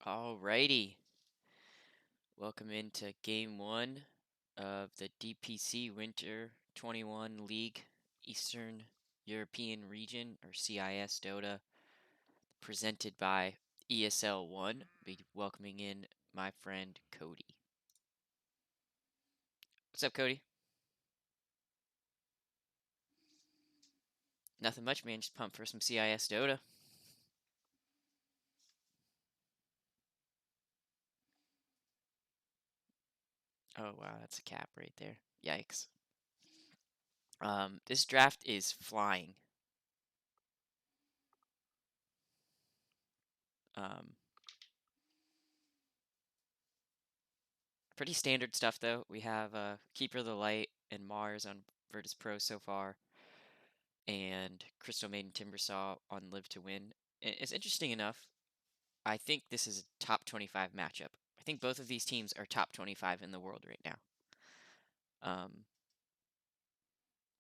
Alrighty, welcome into game one of the DPC Winter 21 League Eastern European Region or CIS Dota presented by ESL One. Be welcoming in my friend Cody. What's up, Cody? Nothing much, man. Just pumped for some CIS Dota. Oh wow, that's a cap right there. Yikes. This draft is flying. Um, Pretty standard stuff though. We have Keeper of the Light and Mars on Virtus Pro so far, and Crystal Maiden Timbersaw on Live to Win. It's interesting enough. I think this is a top 25 matchup. I think both of these teams are top 25 in the world right now. Um,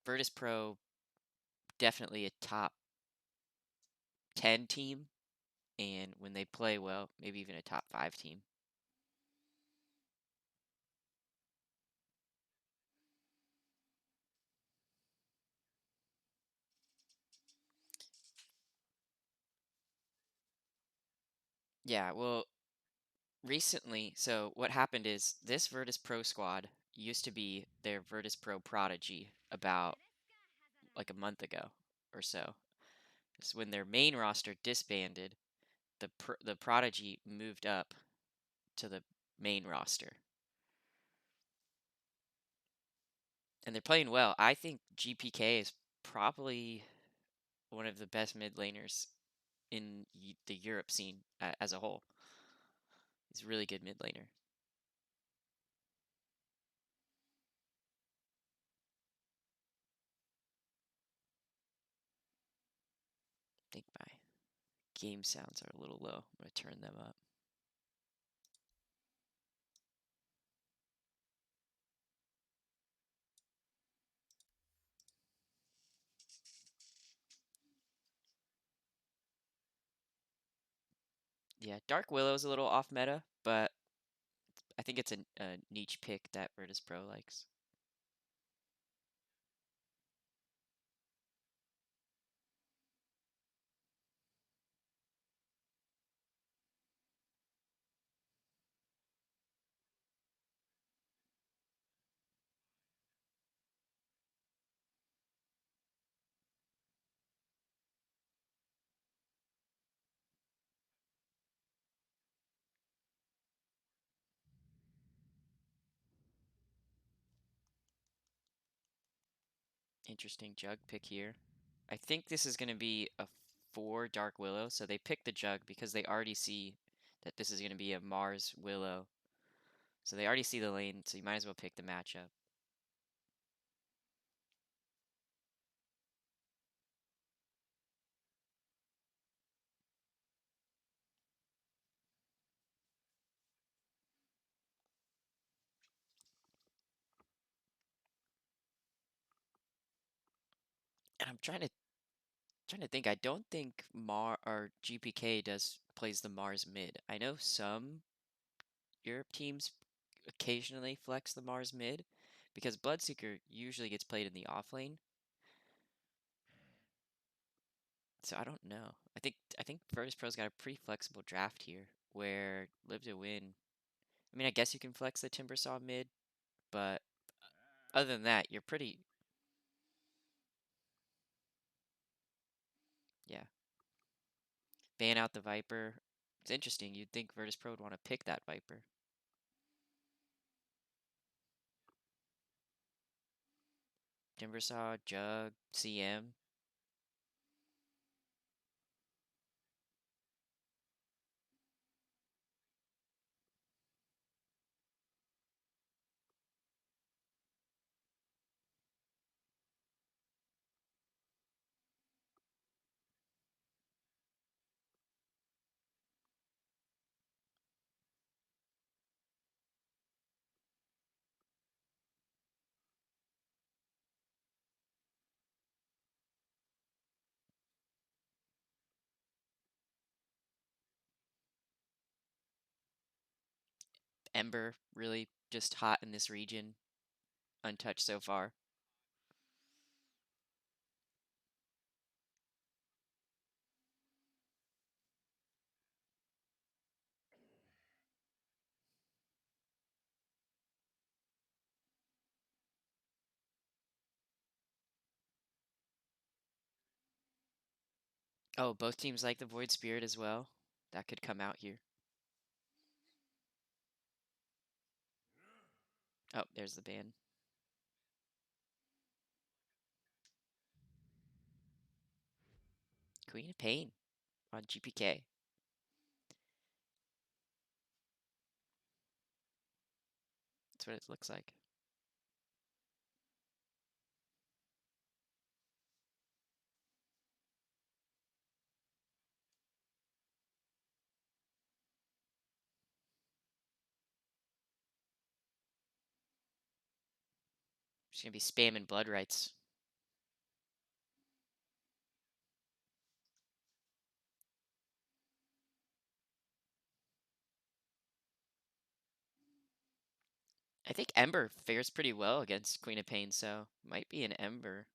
Virtus Pro definitely a top 10 team, and when they play well, maybe even a top 5 team. Yeah, well, recently, so what happened is this Virtus Pro squad used to be their Virtus Pro Prodigy about like a month ago or so. So when their main roster disbanded, the Prodigy moved up to the main roster, and they're playing well. I think GPK is probably one of the best mid laners in the Europe scene as a whole. He's a really good mid laner. I think my game sounds are a little low. I'm gonna turn them up. Yeah, Dark Willow's a little off meta, but I think it's a niche pick that Virtus Pro likes. Interesting Jug pick here. I think this is going to be a 4 Dark Willow, so they picked the Jug because they already see that this is going to be a Mars Willow. So they already see the lane, so you might as well pick the matchup. And I'm trying to think. I don't think Mar or GPK does plays the Mars mid. I know some Europe teams occasionally flex the Mars mid because Bloodseeker usually gets played in the off lane. So I don't know. I think Virtus Pro's got a pretty flexible draft here where Live to Win. I mean, I guess you can flex the Timbersaw mid, but other than that, you're pretty yeah. Ban out the Viper. It's interesting. You'd think Virtus Pro would want to pick that Viper. Timbersaw, Jug, CM. Ember really just hot in this region, untouched so far. Oh, both teams like the Void Spirit as well. That could come out here. Oh, there's the ban. Queen of Pain on GPK. That's what it looks like. She's gonna be spamming blood rights. I think Ember fares pretty well against Queen of Pain, so might be an Ember.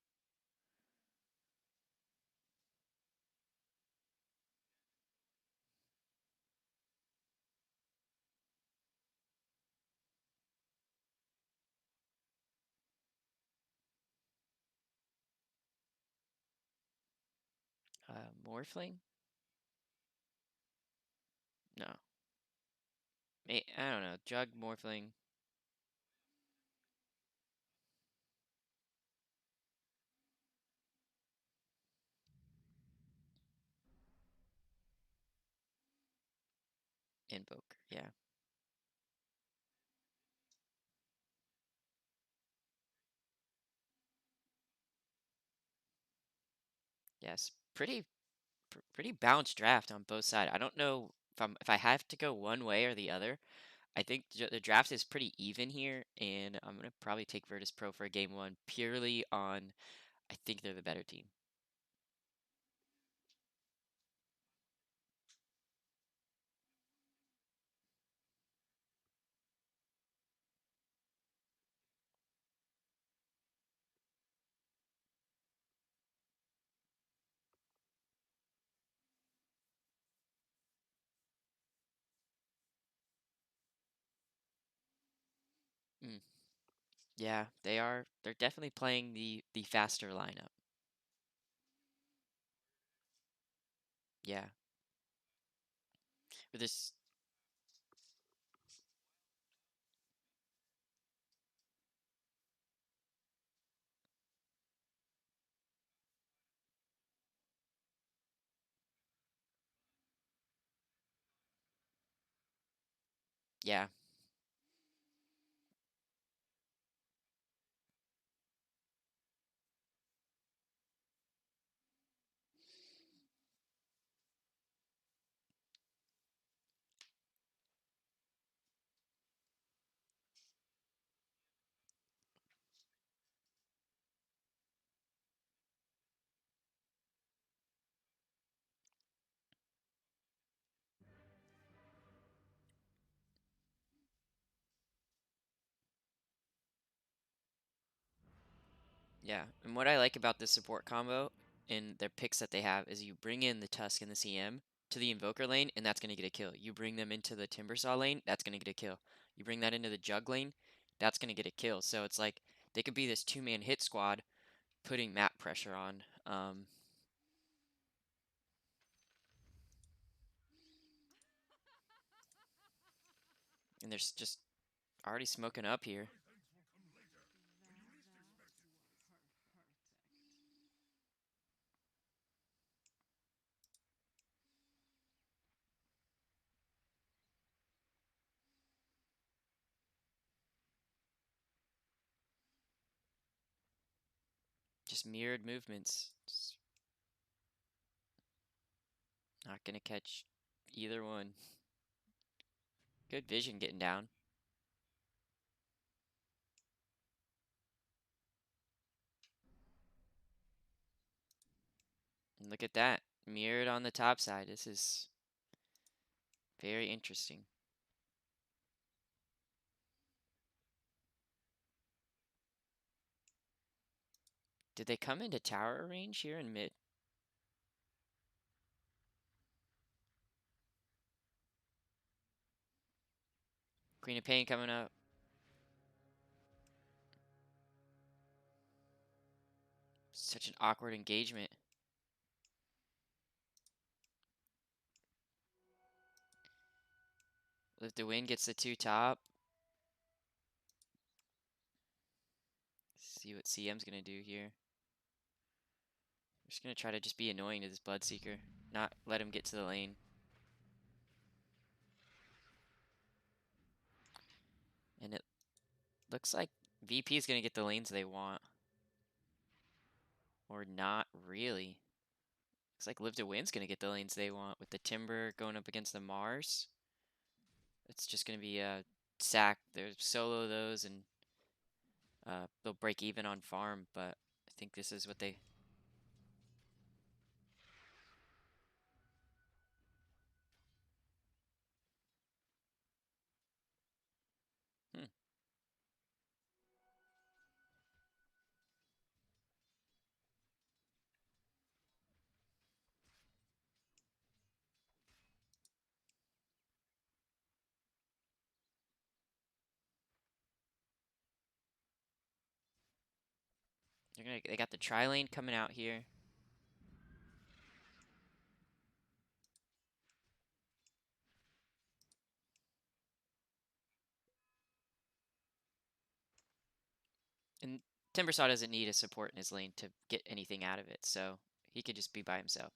Morphling? No. I don't know. Jug, Morphling. Invoker. Yeah. Yes. Pretty balanced draft on both sides. I don't know if I have to go one way or the other. I think the draft is pretty even here, and I'm gonna probably take Virtus Pro for game one purely on I think they're the better team. Mm, yeah, they are. They're definitely playing the faster lineup. Yeah, with this. Yeah, yeah. And what I like about this support combo and their picks that they have is you bring in the Tusk and the CM to the Invoker lane, and that's gonna get a kill. You bring them into the Timbersaw lane, that's gonna get a kill. You bring that into the Jug lane, that's gonna get a kill. So it's like they could be this two-man hit squad putting map pressure on. And there's just already smoking up here. Just mirrored movements. Just not gonna catch either one. Good vision getting down. And look at that. Mirrored on the top side. This is very interesting. Did they come into tower range here in mid? Queen of Pain coming up. Such an awkward engagement. Live to Win gets the 2 top. See what CM's gonna do here. I'm just gonna try to just be annoying to this Bloodseeker. Not let him get to the lane. And it looks like VP is gonna get the lanes they want. Or not really. Looks like Live to Win's gonna get the lanes they want with the Timber going up against the Mars. It's just gonna be a sack. They're solo those and they'll break even on farm, but I think this is what they. Hmm. They got the tri lane coming out here. And Timbersaw doesn't need a support in his lane to get anything out of it, so he could just be by himself.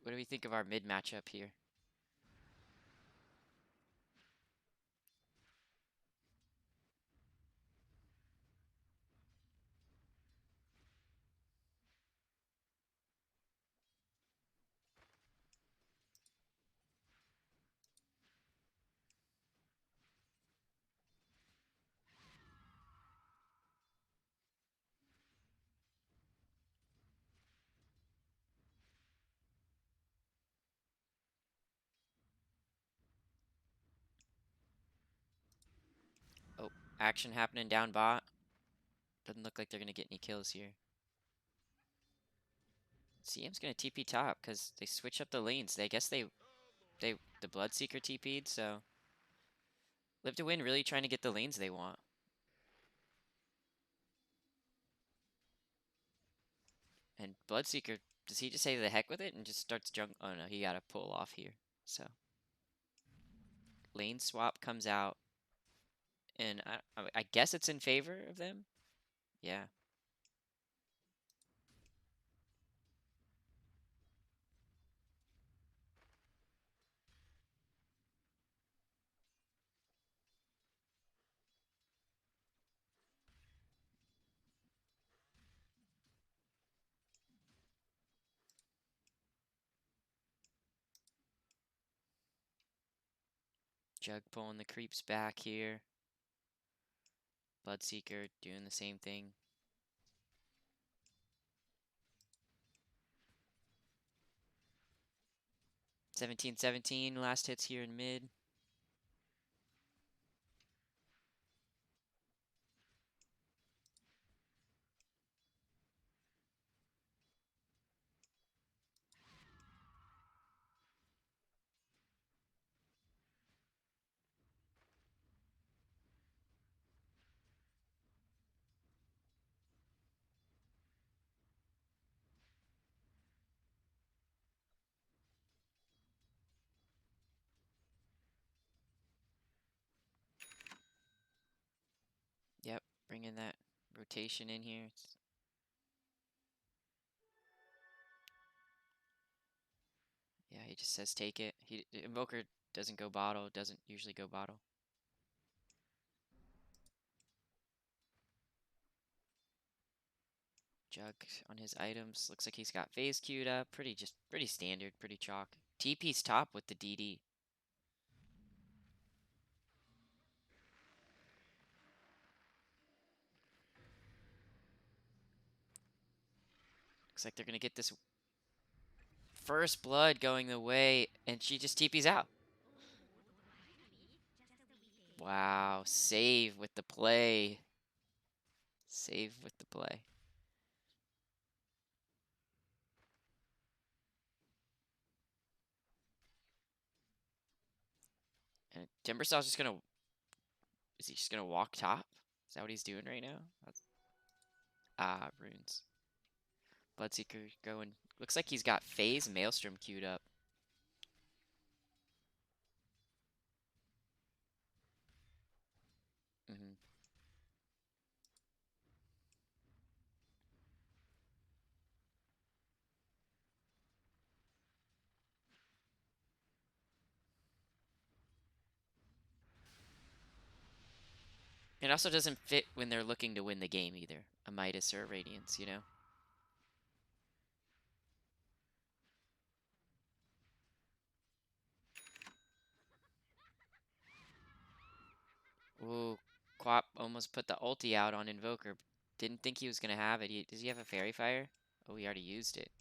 What do we think of our mid matchup here? Oh, action happening down bot. Doesn't look like they're gonna get any kills here. CM's gonna TP top because they switch up the lanes. I guess the Bloodseeker TP'd, so Live to Win really trying to get the lanes they want. And Bloodseeker, does he just say the heck with it and just starts junk? Oh no, he got to pull off here. So lane swap comes out, and I guess it's in favor of them. Yeah. Jug pulling the creeps back here. Bloodseeker doing the same thing. 17-17 last hits here in mid. Yep, bringing that rotation in here. Yeah, he just says take it. Invoker doesn't go bottle, doesn't usually go bottle. Jug on his items. Looks like he's got phase queued up. Pretty standard, pretty chalk. TP's top with the DD. Looks like they're gonna get this first blood going the way, and she just TP's out. Wow, save with the play. Save with the play. And Timbersaw's just gonna, is he just gonna walk top? Is that what he's doing right now? Runes. Bloodseeker going, looks like he's got Phase Maelstrom queued up. hmm It also doesn't fit when they're looking to win the game either. A Midas or a Radiance, you know? Ooh, Quap almost put the ulti out on Invoker. Didn't think he was gonna have it. Does he have a Fairy Fire? Oh, he already used it.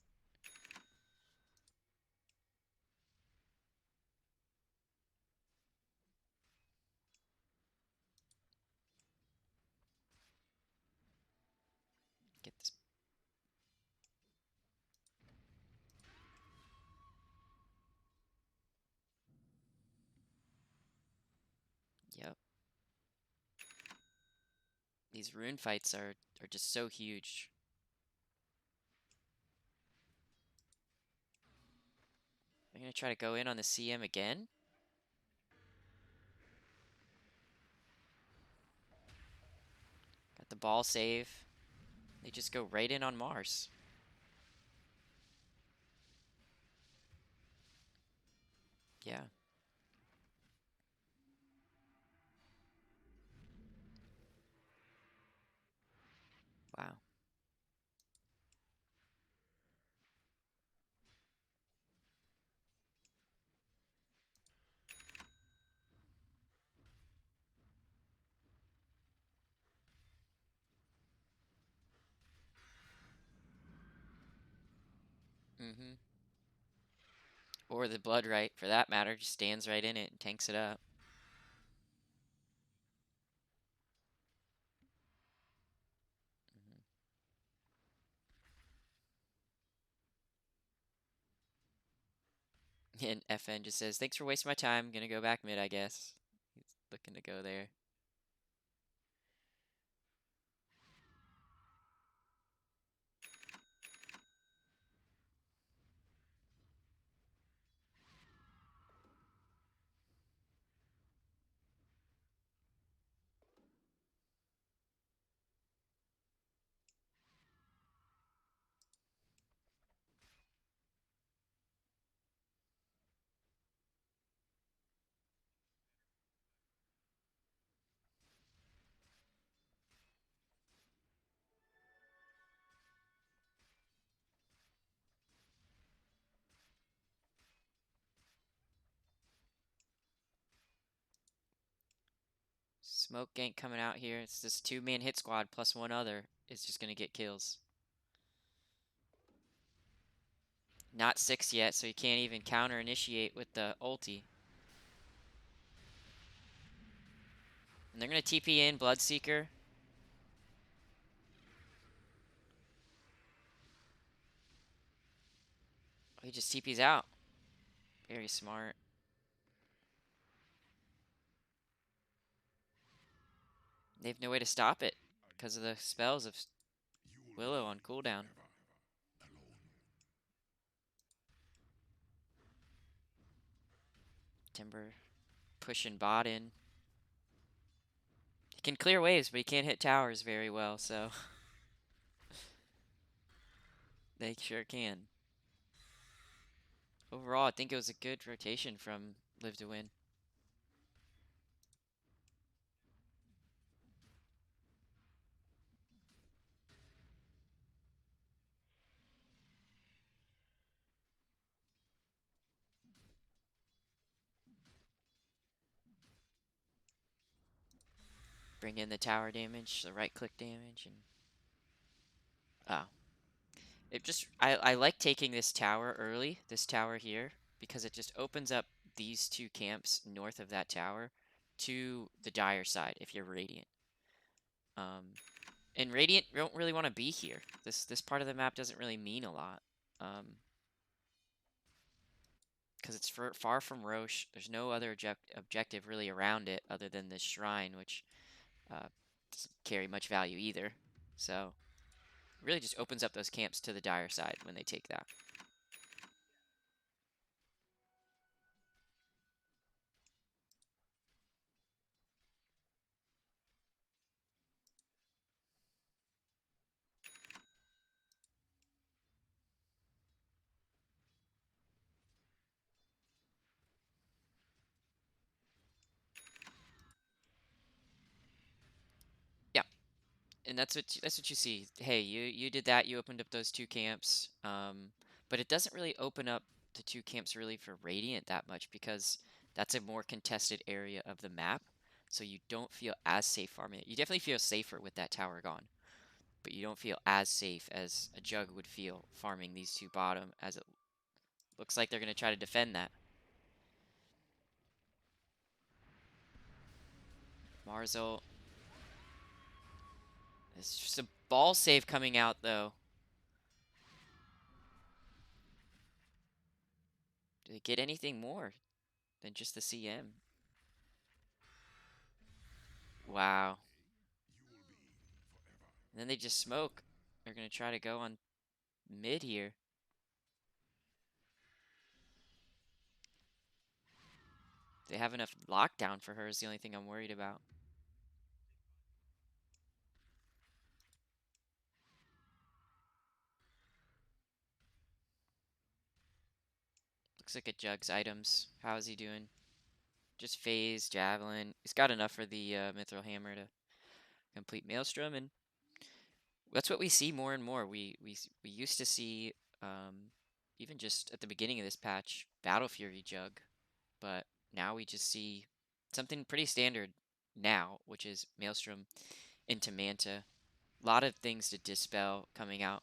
Get this. Yep. These rune fights are just so huge. I'm gonna try to go in on the CM again. Got the ball save. They just go right in on Mars. Yeah. Wow. hmm Or the Blood Right, for that matter, just stands right in it and tanks it up. hmm And FN just says, "Thanks for wasting my time. Gonna go back mid, I guess." He's looking to go there. Smoke gank coming out here. It's this two-man hit squad plus one other is just gonna get kills. Not 6 yet, so he can't even counter initiate with the ulti. And they're gonna TP in Bloodseeker. Oh, he just TP's out. Very smart. They have no way to stop it because of the spells of Willow on cooldown. Timber pushing bot in. He can clear waves, but he can't hit towers very well, so they sure can. Overall, I think it was a good rotation from Live to Win. Bring in the tower damage, the right click damage, and oh. It just I like taking this tower early, this tower here, because it just opens up these two camps north of that tower to the dire side if you're Radiant. And Radiant don't really want to be here. This part of the map doesn't really mean a lot. Because it's far from Roche. There's no other objective really around it other than this shrine, which doesn't carry much value either. So it really just opens up those camps to the dire side when they take that. Yeah, and that's what you see. Hey, you did that. You opened up those two camps. But it doesn't really open up the two camps really for Radiant that much because that's a more contested area of the map. So you don't feel as safe farming it. You definitely feel safer with that tower gone, but you don't feel as safe as a Jug would feel farming these two bottom, as it looks like they're going to try to defend that. Marzel. It's just a ball save coming out, though. Do they get anything more than just the CM? Wow. And then they just smoke. They're going to try to go on mid here. They have enough lockdown for her is the only thing I'm worried about. Looks like a Jug's items. How is he doing? Just phase, javelin. He's got enough for the mithril hammer to complete Maelstrom, and that's what we see more and more. We used to see even just at the beginning of this patch Battle Fury Jug, but now we just see something pretty standard now, which is Maelstrom into Manta. A lot of things to dispel coming out.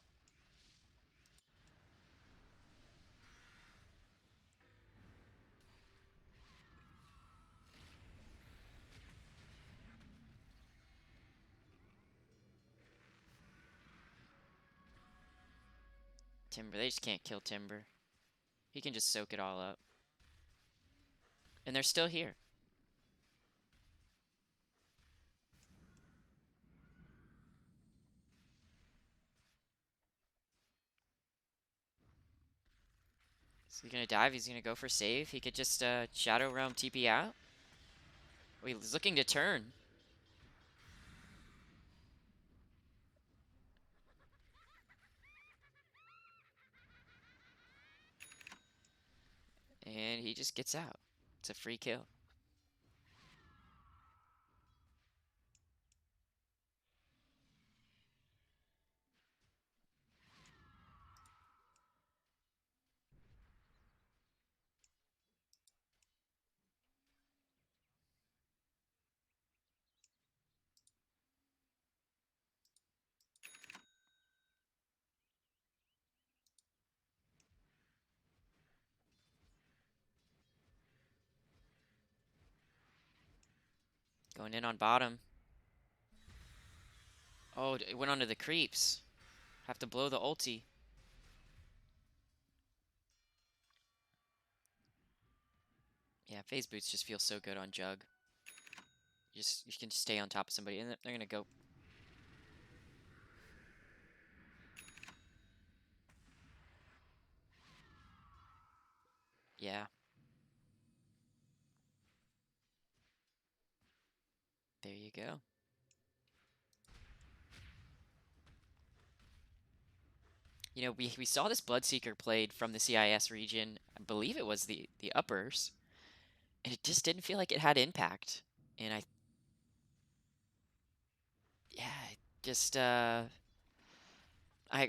Timber, they just can't kill Timber. He can just soak it all up. And they're still here. Is he gonna dive? He's gonna go for save. He could just Shadow Realm TP out. Oh, he's looking to turn. And he just gets out. It's a free kill. Going in on bottom. Oh, it went onto the creeps. Have to blow the ulti. Yeah, phase boots just feel so good on Jug. You can just stay on top of somebody, and they're gonna go. Yeah, there you go. You know, we saw this Bloodseeker played from the CIS region. I believe it was the uppers, and it just didn't feel like it had impact. And yeah, just I'm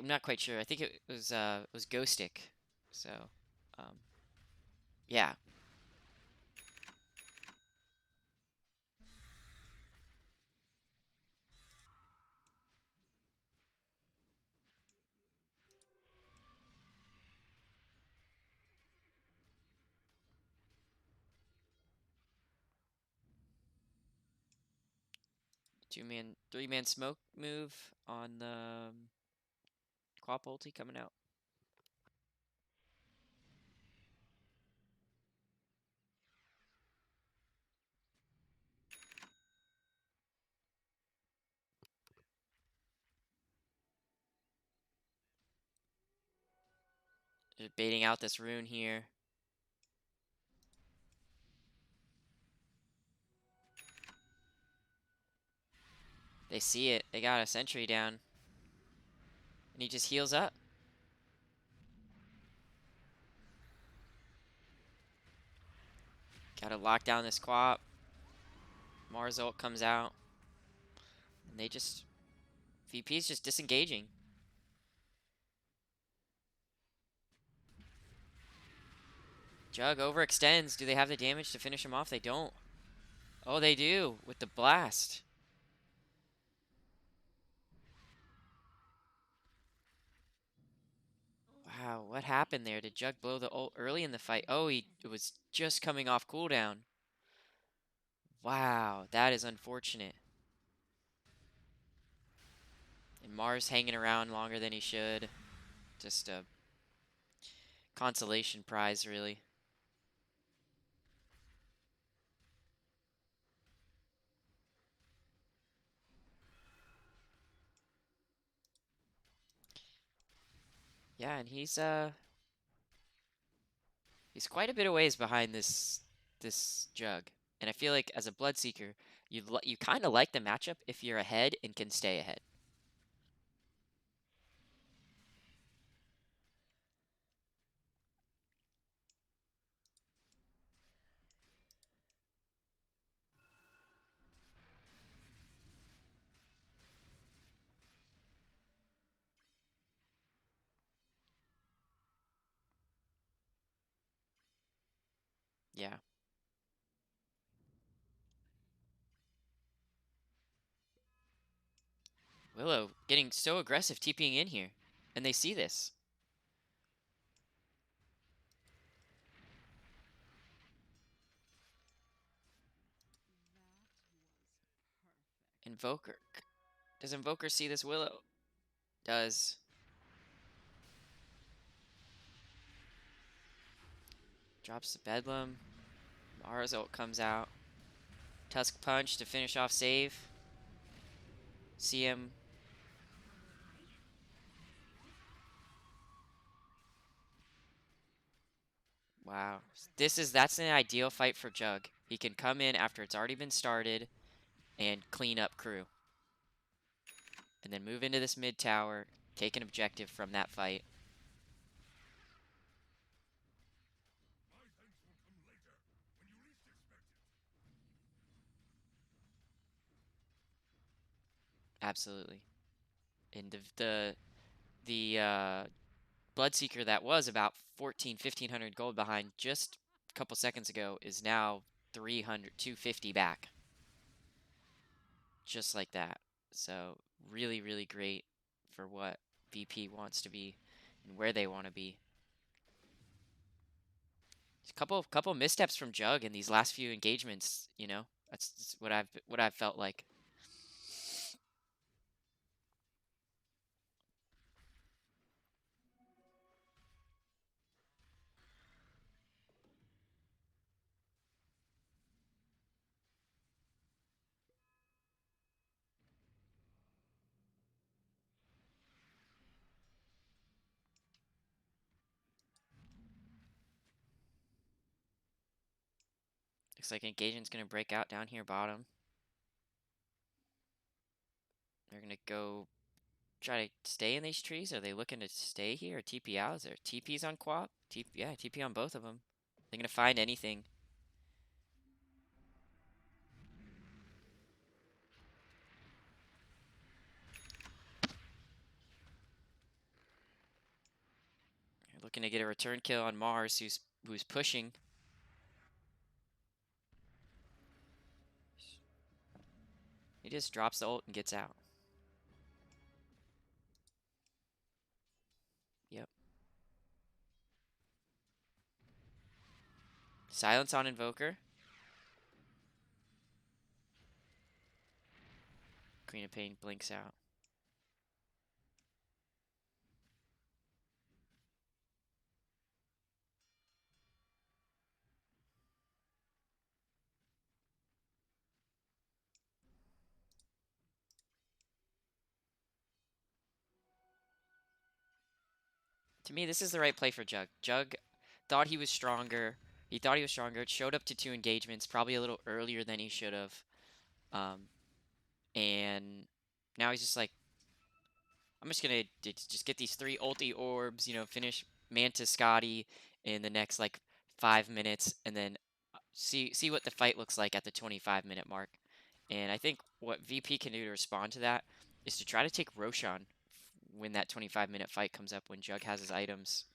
not quite sure. I think it was Ghostic. So, um, yeah, 2-man, 3-man smoke move on the Quap ulti coming out. They're baiting out this rune here. They see it. They got a sentry down. And he just heals up. Gotta lock down this Quap. Mars ult comes out. And they just... VP's just disengaging. Jug overextends. Do they have the damage to finish him off? They don't. Oh, they do with the blast. Wow, what happened there? Did Jug blow the ult early in the fight? Oh, it was just coming off cooldown. Wow, that is unfortunate. And Mars hanging around longer than he should. Just a consolation prize, really. Yeah, and he's quite a bit of ways behind this Jug. And I feel like as a Bloodseeker, you kind of like the matchup if you're ahead and can stay ahead. Yeah. Willow getting so aggressive TPing in here. And they see this. Invoker. Does Invoker see this Willow? Does. Drops the Bedlam. Mara's ult comes out. Tusk Punch to finish off save. See him. Wow. That's an ideal fight for Jug. He can come in after it's already been started and clean up crew. And then move into this mid tower, take an objective from that fight. Absolutely. And the Bloodseeker that was about 1,500 gold behind just a couple seconds ago is now 250 back. Just like that. So really, really great for what VP wants to be and where they want to be. A couple missteps from Jug in these last few engagements, you know. That's what I've felt like. Looks like engagement's gonna break out down here bottom. They're gonna go try to stay in these trees. Are they looking to stay here or TP out? Is there TPs on Quap? Yeah, TP on both of them. They're gonna find anything. They're looking to get a return kill on Mars, who's pushing. He just drops the ult and gets out. Yep. Silence on Invoker. Queen of Pain blinks out. To me, this is the right play for Jug. Jug thought he was stronger. He thought he was stronger. It showed up to 2 engagements, probably a little earlier than he should have. And now he's just like, I'm just gonna just get these 3 ulti orbs, you know, finish Mantis Scotty in the next like 5 minutes, and then see what the fight looks like at the 25-minute mark. And I think what VP can do to respond to that is to try to take Roshan when that 25-minute fight comes up when Jug has his items,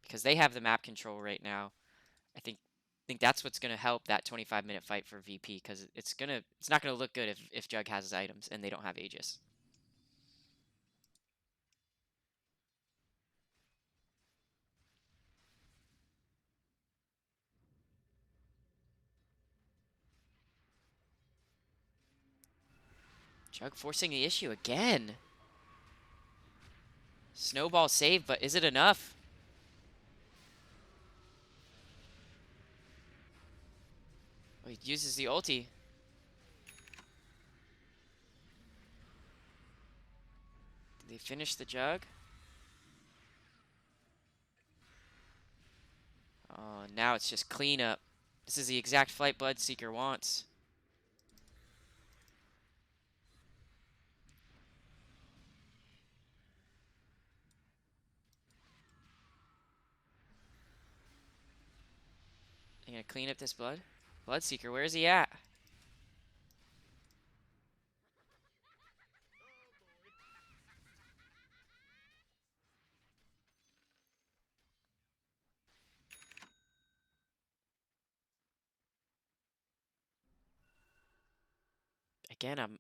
because they have the map control right now. I think that's what's gonna help that 25-minute fight for VP, because it's not gonna look good if Jug has his items and they don't have Aegis. Jug forcing the issue again. Snowball save, but is it enough? Oh, he uses the ulti. Did they finish the Jug? Oh, now it's just cleanup. This is the exact fight Bloodseeker wants. They gonna clean up this blood? Bloodseeker, where is he at? Again,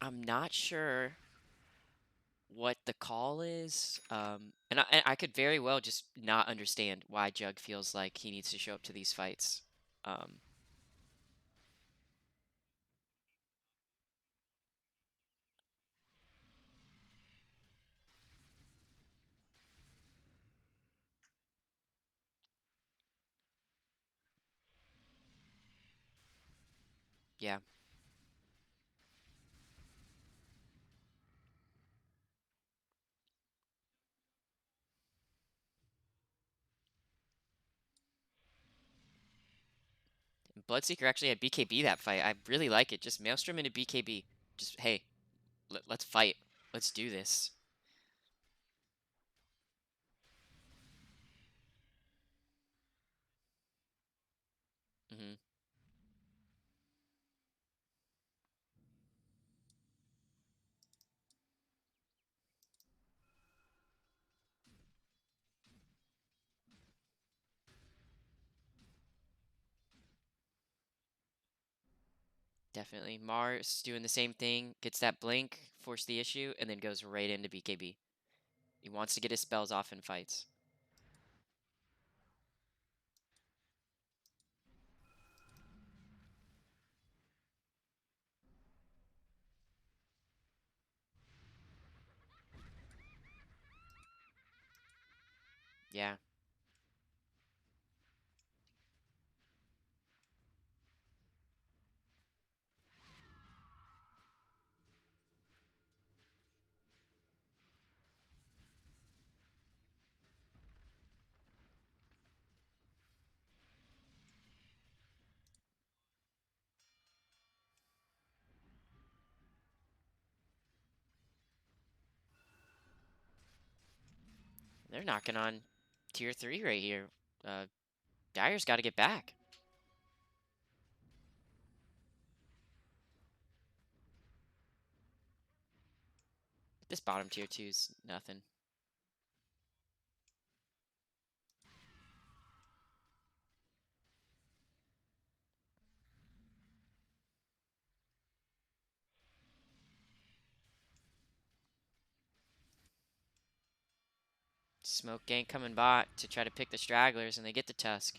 I'm not sure what the call is. And I could very well just not understand why Jug feels like he needs to show up to these fights. Um, yeah. Bloodseeker actually had BKB that fight. I really like it. Just Maelstrom into BKB. Just, hey, let's fight. Let's do this. Hmm. Definitely. Mars doing the same thing. Gets that blink, force the issue, and then goes right into BKB. He wants to get his spells off in fights. Yeah. They're knocking on tier 3 right here. Dyer's got to get back. This bottom tier 2 is nothing. Smoke gank coming bot to try to pick the stragglers, and they get the Tusk.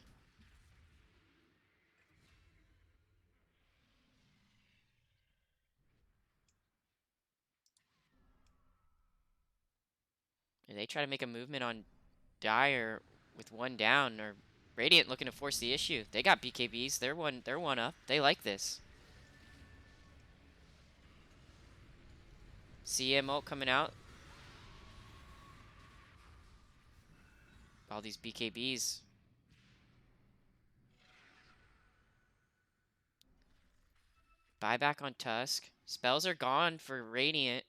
They try to make a movement on Dire with one down, or Radiant looking to force the issue. They got BKBs. They're one up. They like this. CM ult coming out. All these BKBs. Buyback on Tusk. Spells are gone for Radiant.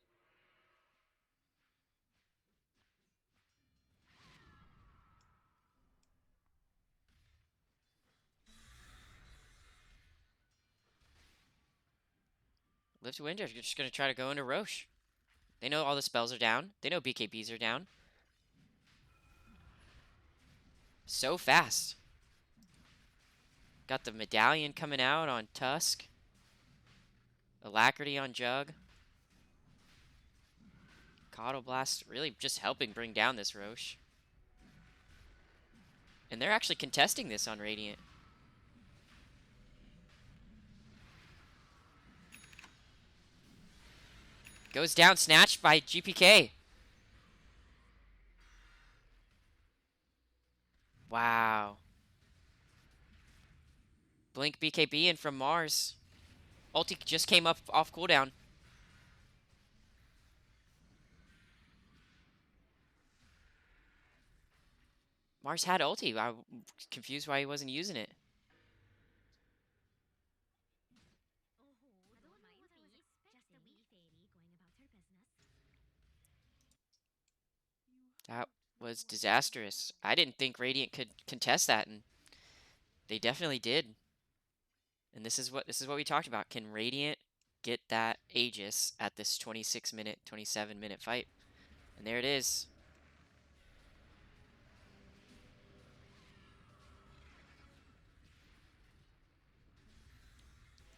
Live to Wind are just going to try to go into Roche. They know all the spells are down. They know BKBs are down. So fast. Got the medallion coming out on Tusk. Alacrity on Jug. Coddle Blast really just helping bring down this Roche. And they're actually contesting this on Radiant. Goes down, snatched by GPK. Wow. Blink BKB in from Mars. Ulti just came up off cooldown. Mars had ulti. I'm confused why he wasn't using it. That was disastrous. I didn't think Radiant could contest that, and they definitely did. And this is what we talked about. Can Radiant get that Aegis at this 26-minute, 27-minute fight? And there it is.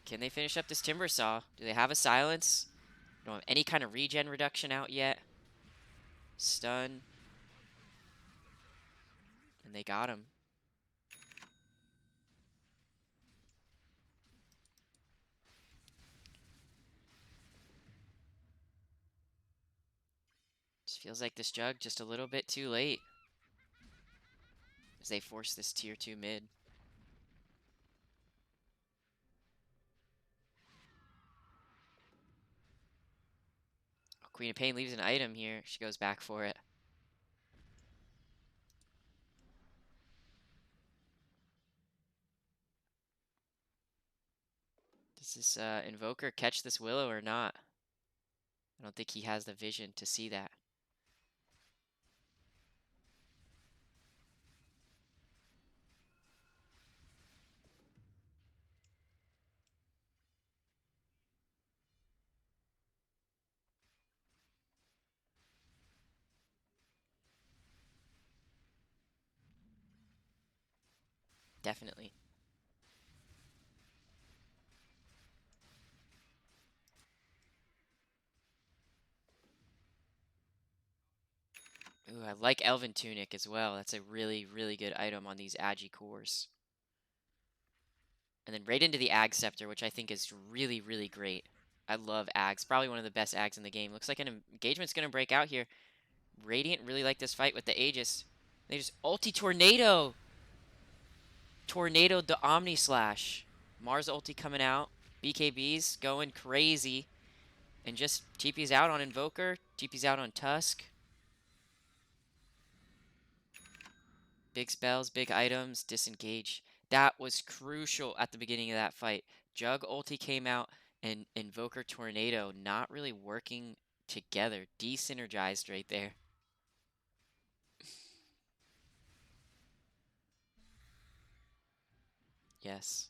Can they finish up this Timber Saw? Do they have a silence? Don't have any kind of regen reduction out yet. Stun. And they got him. Just feels like this Jug just a little bit too late as they force this tier 2 mid. Oh, Queen of Pain leaves an item here. She goes back for it. Does this Invoker catch this Willow or not? I don't think he has the vision to see that. Definitely. Ooh, I like Elven Tunic as well. That's a really, really good item on these Agi cores. And then right into the Ag Scepter, which I think is really, really great. I love Ags. Probably one of the best Ags in the game. Looks like an engagement's going to break out here. Radiant really like this fight with the Aegis. They just ulti Tornado. Tornado the Omni Slash. Mars ulti coming out. BKBs going crazy. And just TP's out on Invoker. TP's out on Tusk. Big spells, big items, disengage. That was crucial at the beginning of that fight. Jug ulti came out and Invoker Tornado not really working together. Desynergized right there. Yes.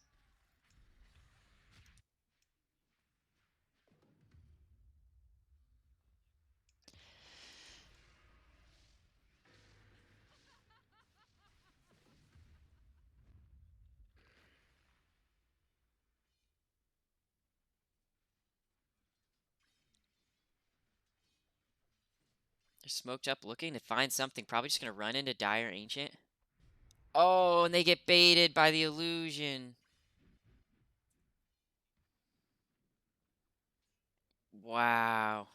They're smoked up looking to find something. Probably just going to run into Dire Ancient. Oh, and they get baited by the illusion. Wow.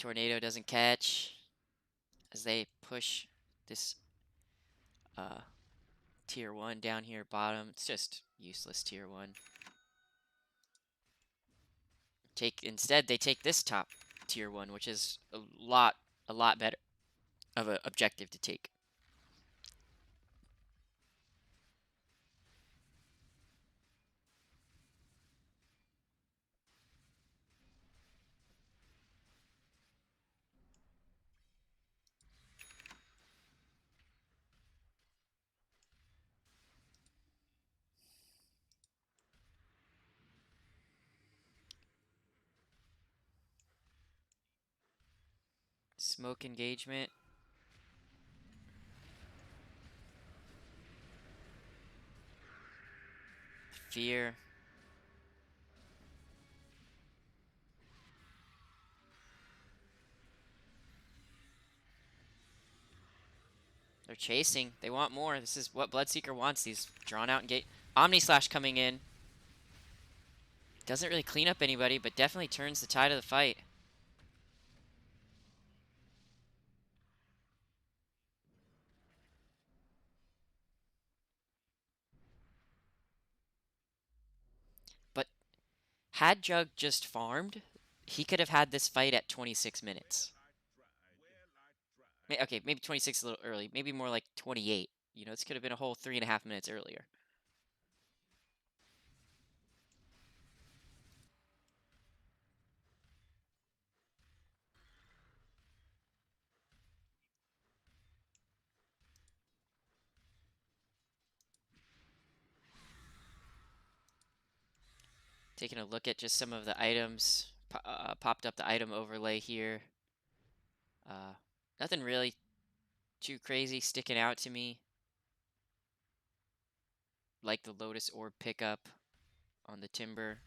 Tornado doesn't catch as they push this tier 1 down here bottom. It's just useless tier 1. Instead they take this top tier 1, which is a lot better of an objective to take. Smoke engagement. Fear. They're chasing. They want more. This is what Bloodseeker wants. These drawn out engage. Omni Slash coming in. Doesn't really clean up anybody, but definitely turns the tide of the fight. But had Jug just farmed, he could have had this fight at 26 minutes. Okay, maybe 26 is a little early. Maybe more like 28. You know, this could have been a whole 3.5 minutes earlier. Taking a look at just some of the items. Popped up the item overlay here. Nothing really too crazy sticking out to me. Like the Lotus Orb pickup on the Timber.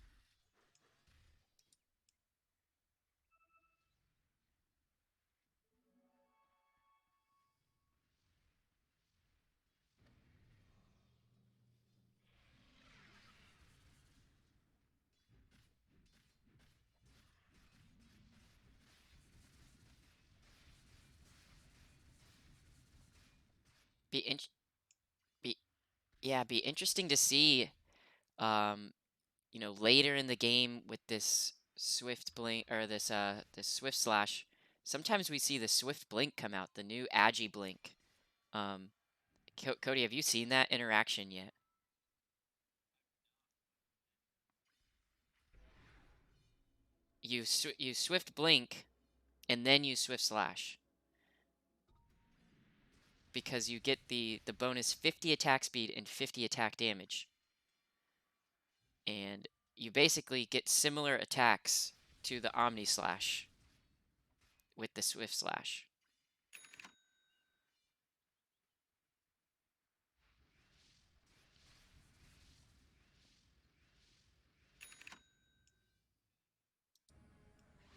Be in be Yeah, be interesting to see you know, later in the game with this Swift Blink or this Swift Slash. Sometimes we see the Swift Blink come out, the new Agi Blink. Um Cody, have you seen that interaction yet? You Swift Blink and then you Swift Slash because you get the bonus 50 attack speed and 50 attack damage. And you basically get similar attacks to the Omni Slash with the Swift Slash.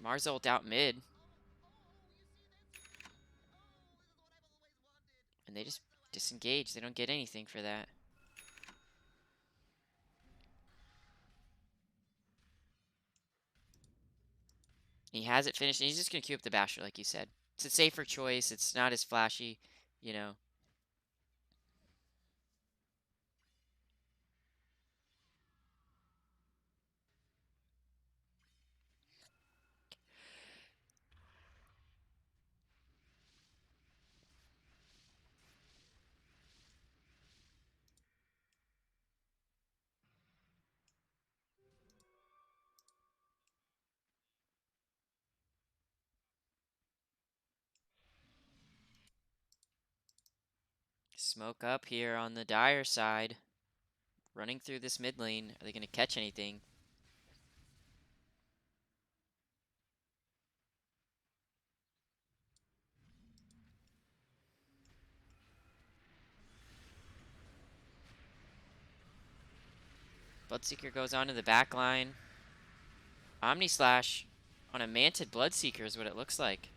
Mars ult out mid. And they just disengage. They don't get anything for that. He has it finished, and he's just going to queue up the Basher, like you said. It's a safer choice. It's not as flashy, you know. Smoke up here on the Dire side. Running through this mid lane. Are they going to catch anything? Bloodseeker goes onto the back line. Omni Slash on a Manted Bloodseeker is what it looks like.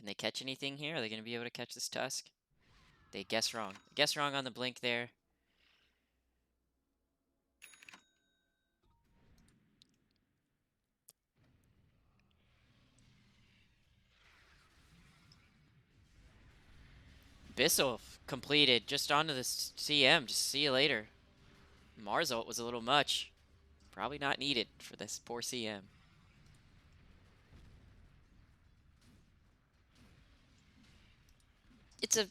Can they catch anything here? Are they going to be able to catch this Tusk? They guess wrong. Guess wrong on the blink there. Bissell completed just onto the CM. Just see you later. Mars ult was a little much. Probably not needed for this poor CM. It's a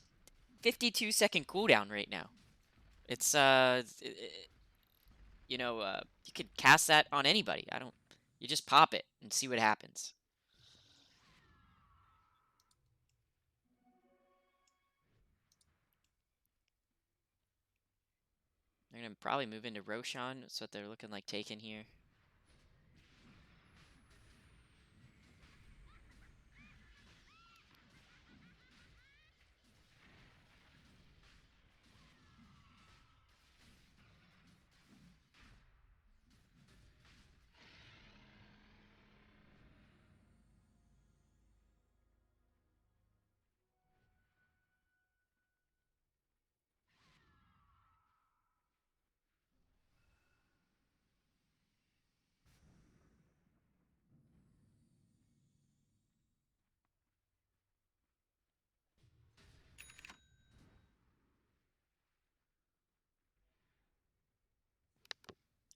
52-second cooldown right now. It's you could cast that on anybody. You just pop it and see what happens. They're gonna probably move into Roshan. That's what they're looking like taking here.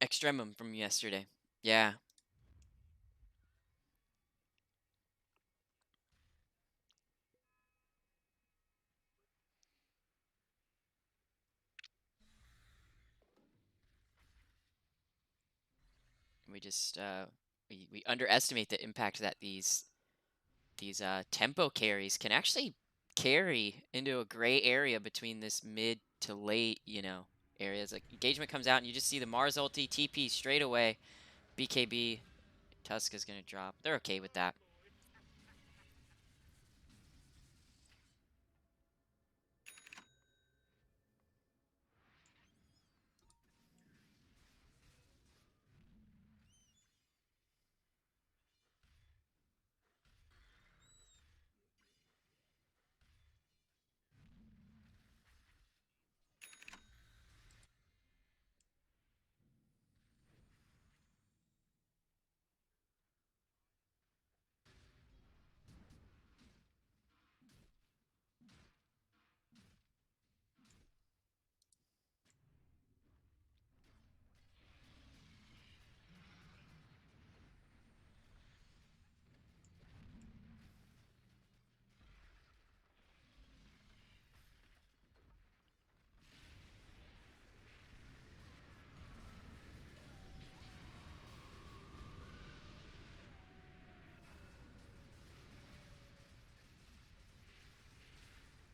Extremum from yesterday. Yeah. We just we underestimate the impact that these tempo carries can actually carry into a gray area between this mid to late, areas. Like engagement comes out and you just see the Mars ulti TP straight away. BKB Tusk is gonna drop. They're okay with that.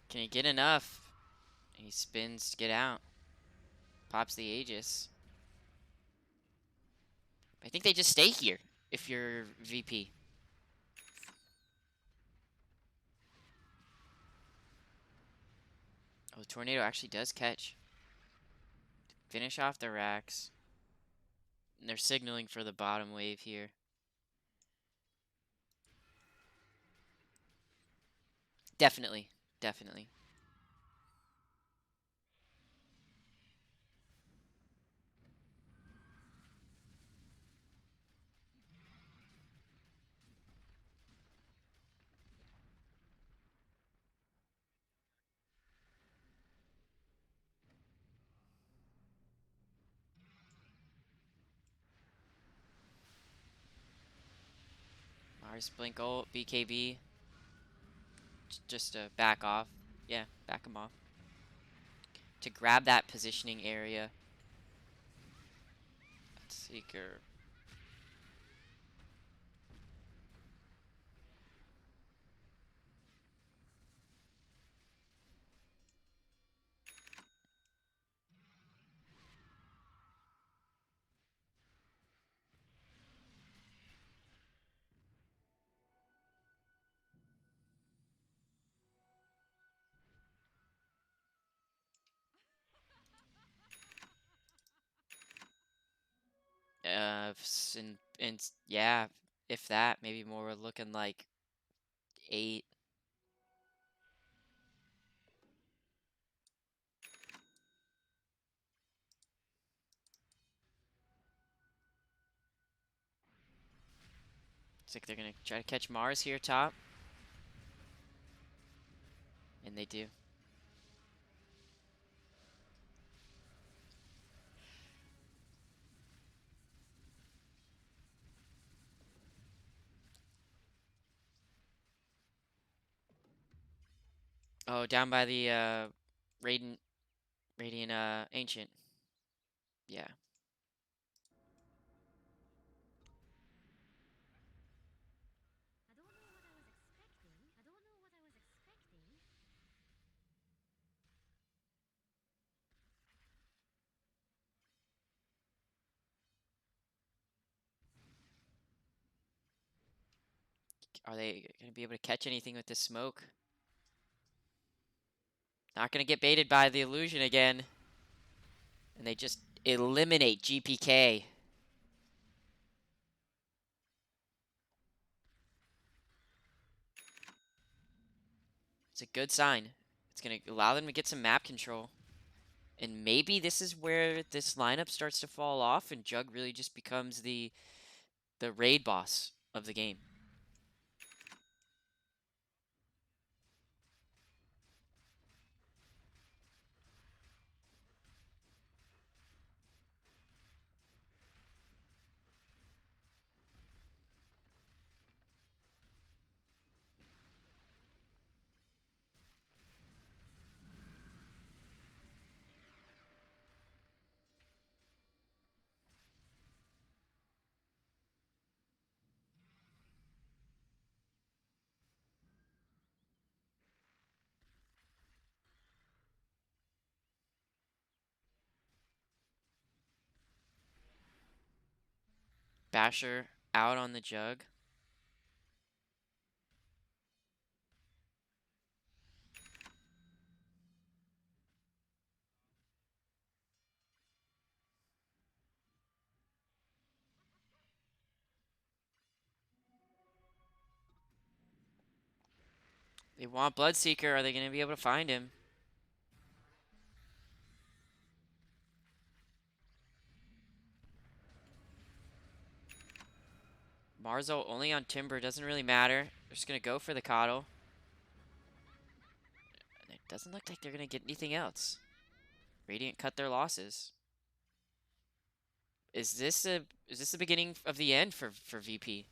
Can he get enough? He spins to get out. Pops the Aegis. I think they just stay here if you're VP. Oh, the tornado actually does catch. Finish off the racks. And they're signaling for the bottom wave here. Definitely. Definitely. Mars blink ult, BKB. Just to back off. Yeah, back him off. To grab that positioning area. Seeker. Yeah, if that, maybe more. We're looking like 8. Looks like they're gonna try to catch Mars here top. And they do. Oh, down by the Radiant Ancient. Yeah. Are they gonna be able to catch anything with this smoke? Not gonna get baited by the illusion again. And they just eliminate GPK. It's a good sign. It's gonna allow them to get some map control. And maybe this is where this lineup starts to fall off and Jug really just becomes the raid boss of the game. Basher out on the Jug. They want Bloodseeker. Are they going to be able to find him? Marzo only on Timber. Doesn't really matter. They're just going to go for the Coddle. And it doesn't look like they're going to get anything else. Radiant cut their losses. Is this the beginning of the end for VP?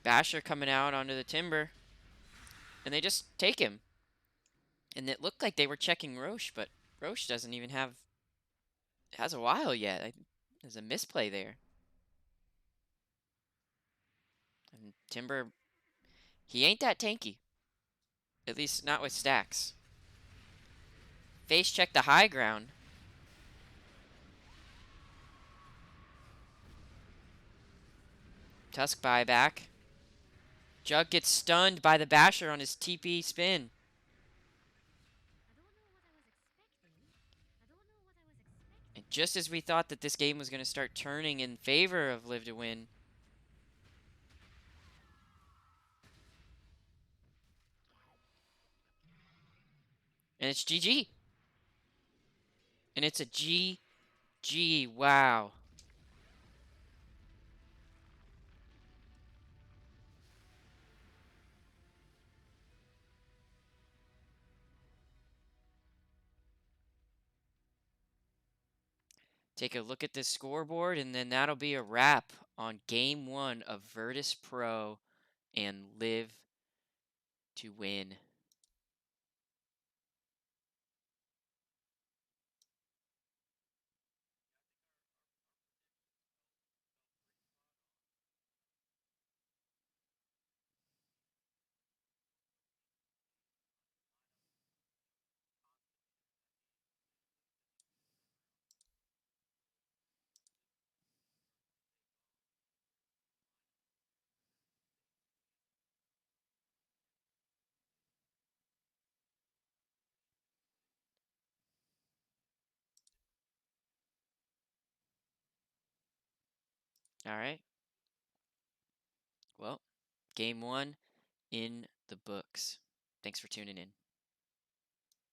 Basher coming out onto the Timber. And they just take him. And it looked like they were checking Roche, but Roche doesn't even have... has a while yet. There's a misplay there. And Timber, he ain't that tanky. At least not with stacks. Face check the high ground. Tusk buyback. Jug gets stunned by the Basher on his TP spin. And just as we thought that this game was going to start turning in favor of Live to Win, and it's GG. And it's a GG. Wow. Take a look at this scoreboard, and then that'll be a wrap on game one of Virtus Pro and Live to Win. All right. Well, game one in the books. Thanks for tuning in.